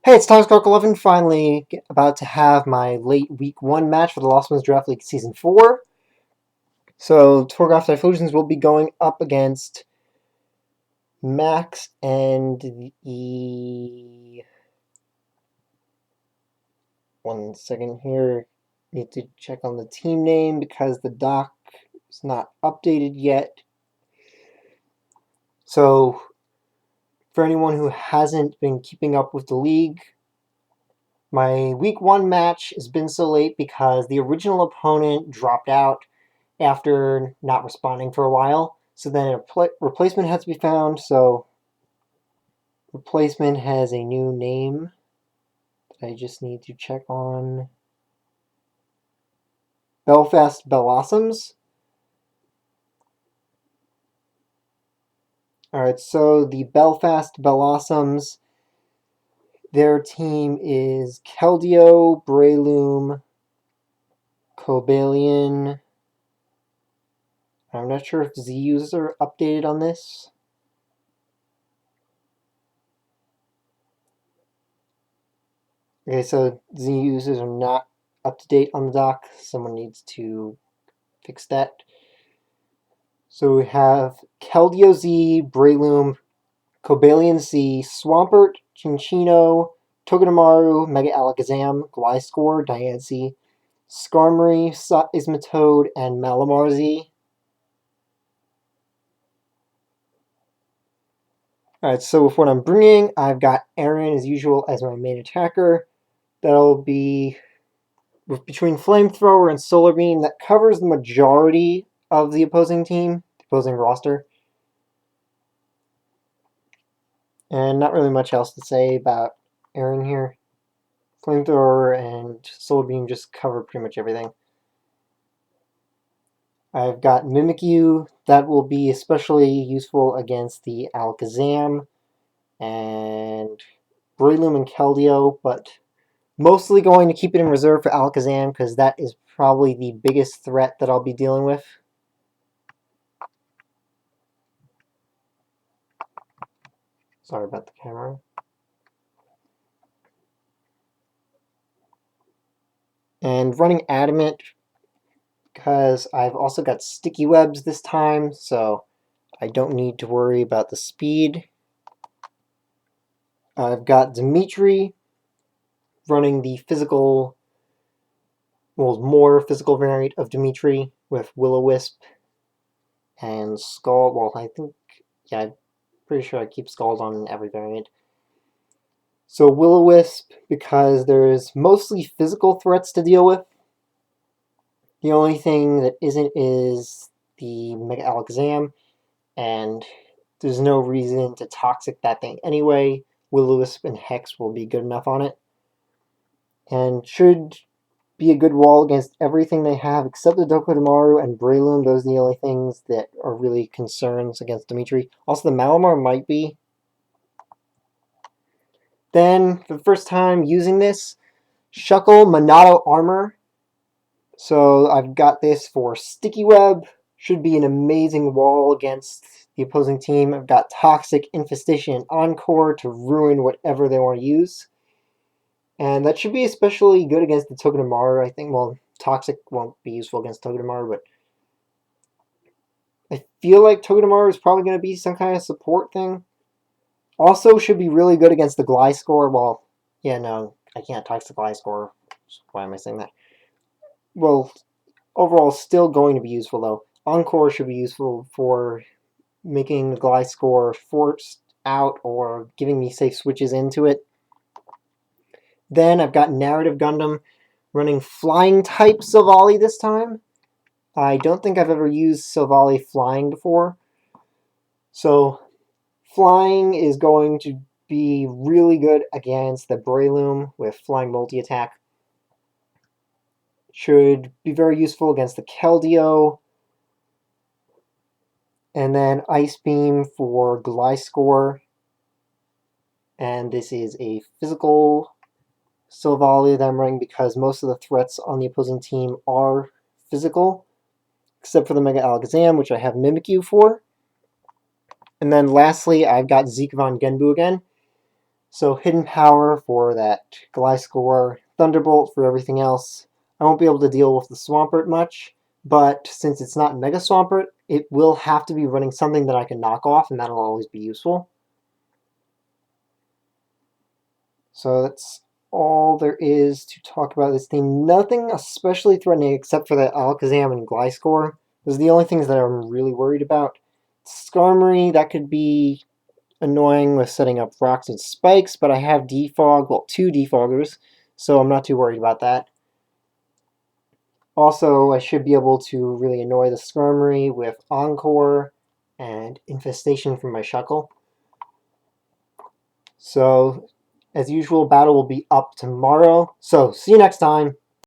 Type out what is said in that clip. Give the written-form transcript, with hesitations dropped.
Hey, it's Times Squawk 11, finally about to have my late week 1 match for the Lost Ones Draft League Season 4. So, Torgoth Typhlosions will be going up against Max and the... One second here. Need to check on the team name because the doc is not updated yet. So, for anyone who hasn't been keeping up with the league, my week 1 match has been so late because the original opponent dropped out after not responding for a while. So then a replacement has to be found. So replacement has a new name that I just need to check on. Belfast Blossoms. Alright, so the Belfast Blossoms, their team is Keldeo, Breloom, Cobalion. I'm not sure if ZUs are updated on this. Okay, so Z users are not up to date on the dock. Someone needs to fix that. So we have Keldeo Z, Breloom, Cobalion C, Swampert, Chinchino, Togedemaru, Mega Alakazam, Gliscor, Diancie, Skarmory, Ismatode, and Malamar Z. Alright, so with what I'm bringing, I've got Aaron as usual as my main attacker. That'll be between Flamethrower and Solar Beam. That covers the majority of the opposing team, the opposing roster. And not really much else to say about Aaron here. Flamethrower and Solar Beam just cover pretty much everything. I've got Mimikyu. That will be especially useful against the Alakazam and Breloom and Keldeo, but mostly going to keep it in reserve for Alakazam because that is probably the biggest threat that I'll be dealing with. Sorry about the camera. And running Adamant because I've also got Sticky Webs this time, so I don't need to worry about the speed. I've got Dimitri running the physical, well, more physical variant of Dimitri with Will-O-Wisp and Scald. Well, I think, yeah, I'm pretty sure I keep Scald on every variant. So Will-O-Wisp, because there's mostly physical threats to deal with. The only thing that isn't is the Mega Alakazam, and there's no reason to Toxic that thing anyway. Will-O-Wisp and Hex will be good enough on it. And should be a good wall against everything they have except the Togedemaru and Breloom. Those are the only things that are really concerns against Dimitri. Also, the Malamar might be. Then, for the first time using this, Shuckle Monado Armor. So I've got this for Sticky Web. Should be an amazing wall against the opposing team. I've got Toxic, Infestation, and Encore to ruin whatever they want to use. And that should be especially good against the Togedemaru. I think, well, Toxic won't be useful against Togedemaru, but I feel like Togedemaru is probably going to be some kind of support thing. Also should be really good against the Gliscor. Well, yeah, no, I can't Toxic Gliscor. Why am I saying that? Well, overall, still going to be useful, though. Encore should be useful for making the Gliscor forced out or giving me safe switches into it. Then I've got Narrative Gundam running Flying type Silvally this time. I don't think I've ever used Silvally Flying before. So Flying is going to be really good against the Breloom with Flying Multi-Attack. Should be very useful against the Keldeo. And then Ice Beam for Gliscor. And this is a physical Silvally that I'm running because most of the threats on the opposing team are physical, except for the Mega Alakazam, which I have Mimikyu for. And then lastly, I've got Zeke von Genbu again. So Hidden Power for that Gliscor, Thunderbolt for everything else. I won't be able to deal with the Swampert much, but since it's not Mega Swampert, it will have to be running something that I can knock off, and that'll always be useful. So that's all there is to talk about this team. Nothing especially threatening except for that Alakazam and Gliscor. Those are the only things that I'm really worried about. Skarmory, that could be annoying with setting up rocks and spikes, but I have Defog, well, 2 Defoggers, so I'm not too worried about that. Also, I should be able to really annoy the Skarmory with Encore and Infestation from my Shuckle. So, as usual, battle will be up tomorrow. So, see you next time.